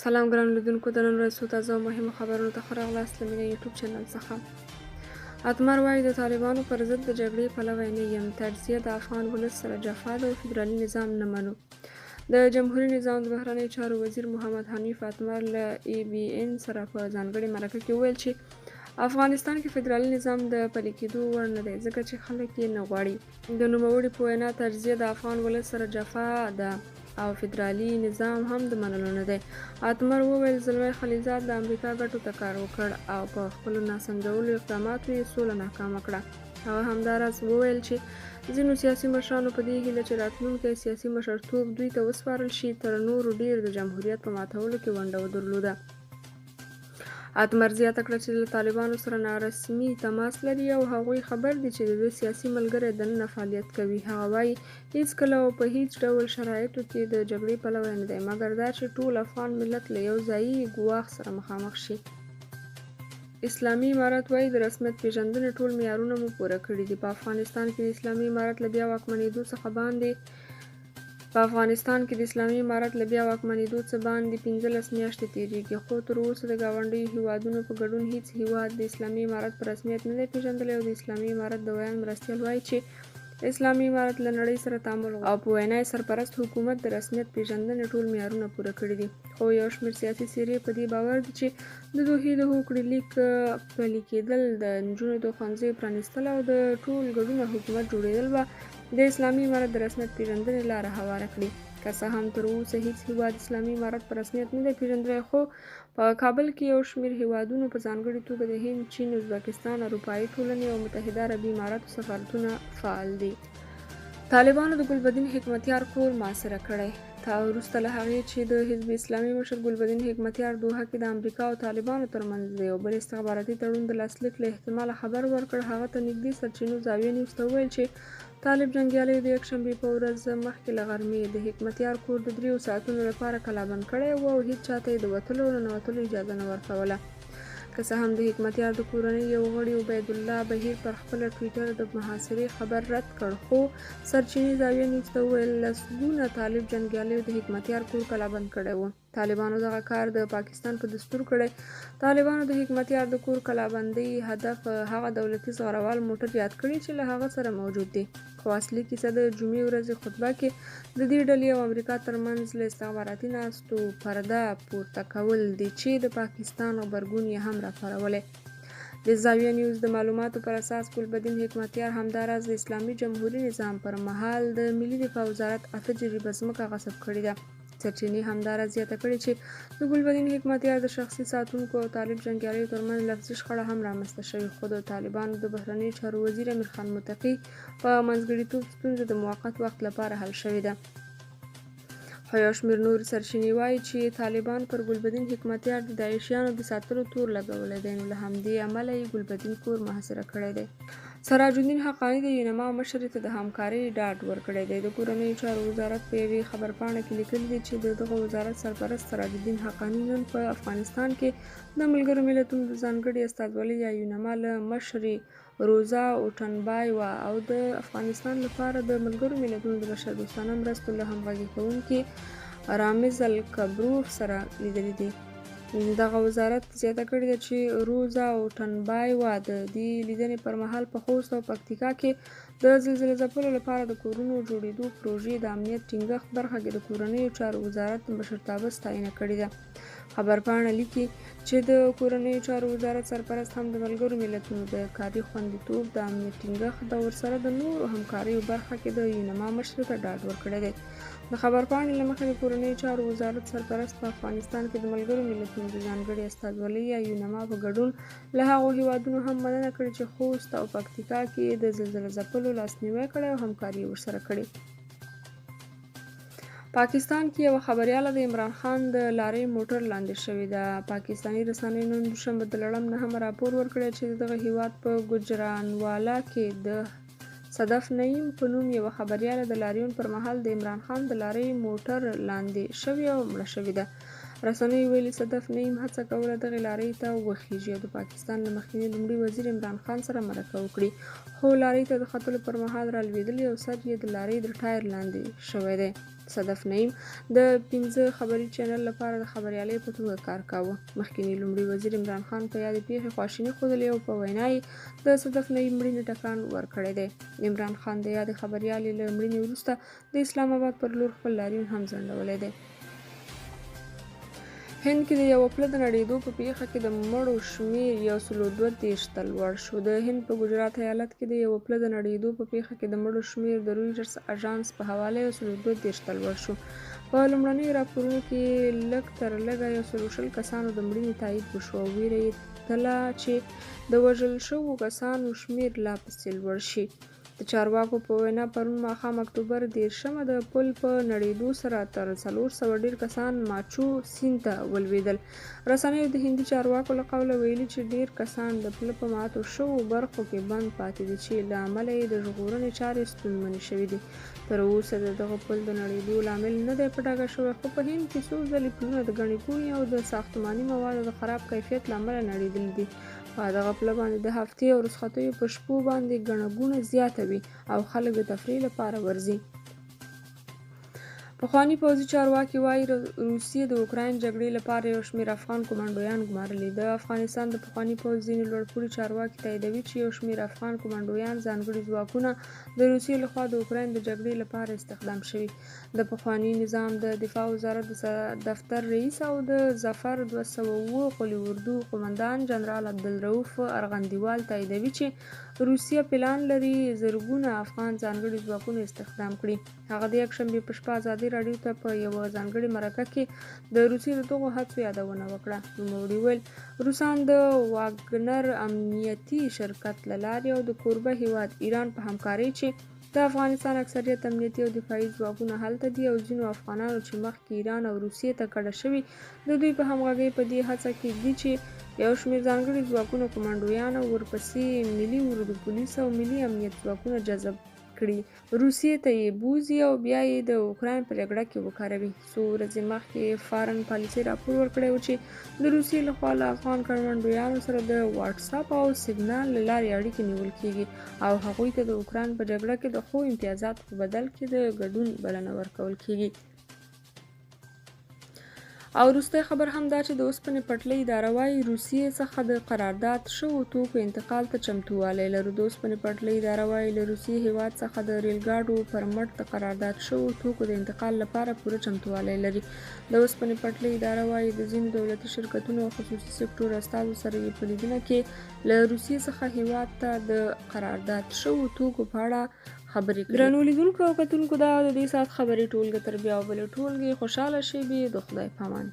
سلام ګران لیدونکو، د نن ورځې څو تازه او مهمو خبرونو ته ښه راغلاست له مینه یوټیوب چینل څخه. اتمر وایي د طالبانو پر ضد د جګړې پلوی نه یم، تجزیه د افغان ولس سره جفا ده او فدرالي نظام نه منو. د جمهوریت نظام د بهرنیو چارو وزیر محمد حنیف اتمر له ABN سره په ځانګړې مرکه کې وویل چې افغانستان کې فدرالي نظام د پلي کېدو وړ نه دی، ځکه چې خلک یې نه غواړي. د نوموړي په وینا تجزیه د افغان ولس سره جفا ده او فدرالي نظام هم د منلو نه دی. اتمر وویل زلمی خلیلزاد د امریکا ګټو ته کار وکړ او په خپلو ناسنجولو اقداماتو یې سوله ناکامه کړه. هغه همداراز وویل چې ځینو سیاسي مشرانو په دې هیله چې راتلونکی سیاسي مشرتوب دوی ته وسپارل شي تر نورو ډیر د جمهوریت په ماتولو کې ونډه ودرلوده. اتمر زیاته کړه چې له طالبانو سره نارسمي تماس لري او هغوی خبر دي چې د ده سیاسي ملګری دننه فعالیت کوي. هغه وایي هیڅکله او په هیڅ ډول شرایطو کې د جګړې پلوی نه دی، مګر دا چې ټول افغان ملت له یو ځایي ګواښ سره مخامخ شي. اسلامي امارت وایي د رسمیت پیژندنې ټول معیارونه مو پوره کړي دي. په افغانستان کې د اسلامي امارت له بیا واکمنېدو څخه باندې 15 میاشتې تیریږي، خو تر اوسه د ګاونډیو هیوادونو په ګډون هیڅ هیواد د اسلامي امارت په رسمیت نه دی پیژندلی او د اسلامي امارت دویم مرستیال وایي چې اسلامي امارت له نړۍ سره تعامل او په وینا یې سرپرست حکومت د رسمیت پیژندنې ټول معیارونه پوره کړي دي. خو یو شمېر سیاسي څېرې په دې باور دي چې د دوحې د هوکړې لیک پلي کېدل، د نجونو د ښوونځیو پرانیستل او د ټول ګډونه حکومت جوړېدل به د اسلامي امارت د رسمیت پیژندنې لاره هواره کړي. که څه هم تر اوسه هیڅ هیواد اسلامي امارت په رسمیت نه دی پیژندلی، خو په کابل کې یو شمېر هیوادونو په ځانګړې توګه د هند، چین، ازبکستان، اروپایي ټولنې او متحده عربي اماراتو سفارتونه فعال دي. طالبانو د ګلبدین حکمتیار کور محاصره کړی. وروسته له هغې چې د حزب اسلامي مشر ګلبدین حکمتیار دوحه کې د امریکا او طالبانو ترمنځ د یو بل استخباراتي تړون د لاسلیک له احتماله خبر ورکړ، هغه ته نږدې سرچینو زاویه نیوز ته وویل چې طالب جنګیالیو د یکشنبې په ورځ مخکې له غرمې د حکمتیار کور د 3 ساعتونو لپاره کلابند کړی و او هیڅ چاته یې د وتلو او ننوتلو اجازه نه ورکوله. که څه هم د حکمتیار د کورنۍ یو غړي عبیدالله بهیر پر خپله ټویټر د محاصرې خبر رد کړ، خو سرچینې زاویه نیوز ته وویل لسګونه طالب جنګیالیو د حکمتیار کور کلابند کړی و. طالبانو دغه کار د پاکستان په دستور کړی. طالبانو د حکمتیار د کور کلابندۍ هدف هغه دولتي زغروال موټر یاد کړي چې له هغه سره موجود دی، خو اصلي کیسه د جمعې ورځې خطبه کې د دې ډلې او امریکا ترمنځ له استخباراتي ناستو پرده پورته کول دي چې د پاکستان غبرګون یې هم راپارولی. د زاویه نیوز د معلوماتو پر اساس ګلبدین حکمتیار همداراز د اسلامي جمهوري نظام پر مهال د ملي دفاع وزارت 8 جریبه ځمکه غصب کړې ده. سرچینې همداراز زیاته کړې چې د ګلبدین حکمتیار د شخصي ساتونکو او طالب جنګیالیو ترمنځ لفظي شخړه هم رامنځته شوې، خو د طالبانو د بهرنیو چارو وزیر امیر خان متقي په منځګړیتوب ستونزه د موقت وخت لپاره حل شوې ده. خو یو شمېر نورې سرچینې وایي چې طالبان پر ګلبدین حکمتیار د داعشیانو د ساتلو تور لګولی دی، نو له همدې امله یې ګلبدین کور محاصره کړی دی. سراج الدین حقانی د یونما مشرې ته د همکارۍ ډاډ ورکړی دی. د کورنیو چارو وزارت په یوې خبرپاڼه کې لیکلي دي چې د دغه وزارت سرپرست سراج الدین حقانی نن په افغانستان کې د ملګرو ملتونو د ځانګړي استازولۍ یا یونما له مشرې روزا اوټنبایوا او د افغانستان لپاره د ملګرو ملتونو د بشردوستانه مرستو له همغږي کوونکي رامز الکبروف سره لیدلي دي. دغه وزارت زیاته کړې ده چې روزا اوټنبایوا د دې لیدنې پر مهال په خوست او پکتیکا کې د زلزلې ځپلو لپاره د کورونو جوړېدو پروژې د امنیت ټینګښت برخه کې د کورنیو چارو وزارت مشرتابه ستاینه کړې ده. خبرپاڼه لیکي چې د کورنیو چارو وزارت سرپرست هم د ملګرو ملتونو د کاري خوندیتوب د امنیت ټینګښت او ورسره د نورو همکاریو برخه کې د یونما مشرې ته ډاډ ورکړی دی. د خبرپاڼې له مخې د کورنیو چارو وزارت سرپرست په افغانستان کې د ملګرو ملتونو د ځانګړي استازولۍ یا یونما په ګډون له هغو هیوادونو هم مننه کړې چې خوست او پکتیکا کې د زلزلې ځپلو لاسنیوی کړی او همکاري ورسره کړې. پاکستان کې یوه خبریاله د عمران خان د لارۍ موټر لاندې شوې ده. پاکستاني رسنیو نن دوشنبه د لړم 9 راپور ورکړی چې دغه هیواد په ګوجرانوالا کې د صدف نعیم په نوم یوه خبریاله د لاریون پر مهال د عمران خان د لارۍ موټر لاندې شوې او مړه شوې ده. رسنیو ویلي صدف نعیم هڅه کوله دغې لارۍ ته وخیژي او د پاکستان له مخکني لومړي وزیر عمران خان سره مرکه وکړي، خو لارۍ ته د ختلو پر مهال رالوېدلی او سر یې د لارۍ د ټایر لاندې شوی دی. صدف نعیم د 5 خبري چینل لپاره د خبریالۍ په توګه کار کاوه. مخکني لومړي وزیر عمران خان په یادې پیښې خواشیني ښودلې او په وینا یې د صدف نعیم مړینې ټکان ورکړی دی. عمران خان د یادې خبریالې له مړینې وروسته د اسلام آباد پر لور خپل لاریون هم ځنډولی دی. هند کې د یوه پله د نړېدو په پیښه کې د مړو شمېر 132 ته لوړ شو. د هند په ګجرات ایالت کې د یوه پله د نړېدو په پیښه کې د مړو شمېر د رویټرز اژانس په حواله 132 ته لوړ شو. په لومړنیو راپورونو کې لږ تر لږه 120 کسانو د مړینې تایید وشو او ویره یې تله چې د وژل شوو کسانو شمېر لا پسې لوړ شي. د چارواکو په وینا پرون ماښام اکتوبر 10 د پل په نړېدو سره تر 400 ډېر کسان ماچو سیند ته ولوېدل. رسنیو د هندي چارواکو له قوله ویلي چې ډېر کسان د پله په ماتو شوو برخو کې بند پاتې دي چې له امله یې د ژغورنې چارې ستونزمنې شوې دي. تر اوسه د دغه پل د نړېدو لامل نه دی په ډاګه شوی، خو په هند کې څو ځلې پلونه د ګڼې ګوڼې او د ساختماني موادو د خراب کیفیت له امله نړېدلي دي. په دغه پله باندې د هفتې او رخصتیو په شپو باندې ګڼه ګوڼه زیاته وي او خلک د تفریح لپاره ورځي. پخواني پوځي چارواکي وایي روسیې د اوکراین جګړې لپاره یو شمېر افغان کمانډویان ګمارلي. د افغانستان د پخواني پوځ ځینې لوړپوړي چارواکي تاییدوي چې یو شمېر افغان کمانډویان ځانګړي ځواکونه د روسیې لخوا د اوکراین د جګړې لپاره استخدام شوي. د پخواني نظام د دفاع وزارت د دفتر رئیس او د ظفر 207 قلي اردو قومندان جنرال عبدالرؤف ارغندیوال تاییدوي چې روسیه پلان لري زرګونه افغان ځانګړي ځواکونه استخدام کړي. هغه د یکشنبې په شپه ازادي راډیو ته په یوه ځانګړې مرکه کې د روسیې د دغو هڅو یادونه وکړه. نوموړي ویل روسان د واګنر امنیتي شرکت له لارې او د کوربه هیواد ایران په همکارۍ چې د افغانستان اکثریت امنیتي او دفاعي ځواکونه هلته دي او ځینو افغانانو چې مخکې ایران او روسیې ته کډه شوي د دوی په همغږۍ په دې هڅه کې دي چې یو شمېر ځانګړي ځواکونه کمانډویان او ورپسې ملي اردو پولیس او ملي امنیت ځواکونه جذب کړي، روسیې ته یې بوځي او بیا یې د اوکراین په جګړه کې وکاروي. څو ورځې مخکې فارن پالیسي راپور ورکړی و چې د روسیې لخوا له افغان کمانډویانو سره د واټس اپ او سیګنال له لارې اړیکې نیول کیږي او هغوی ته د اوکراین په جګړه کې د ښو امتیازاتو په بدل کې د ګډون بلنه ورکول کیږي. او وروستی خبر هم دا چې د اوسپنې پټلۍ اداره وایي روسیې څخه د قرارداد شوو توکو انتقال ته چمتووالی لرو. د اوسپنې پټلۍ اداره وایي له روسیې هیواد څخه د ریل ګاډو پر مټ د قرارداد شوو توکو د انتقال لپاره پوره چمتووالی لري. د اوسپنې پټلۍ اداره وایي د ځینو دولتي شرکتونو او خصوصي سکتور استازو سره یې په لیدنه کې له روسیې څخه هیواد ته د قرارداد شوو توکو په اړه خبرې کړي. درنو لیدونکو او کتونکو دا د دې ساعت خبري ټولګه تر بیا بلې ټولګې خوشحاله شئ. د خدای په امان.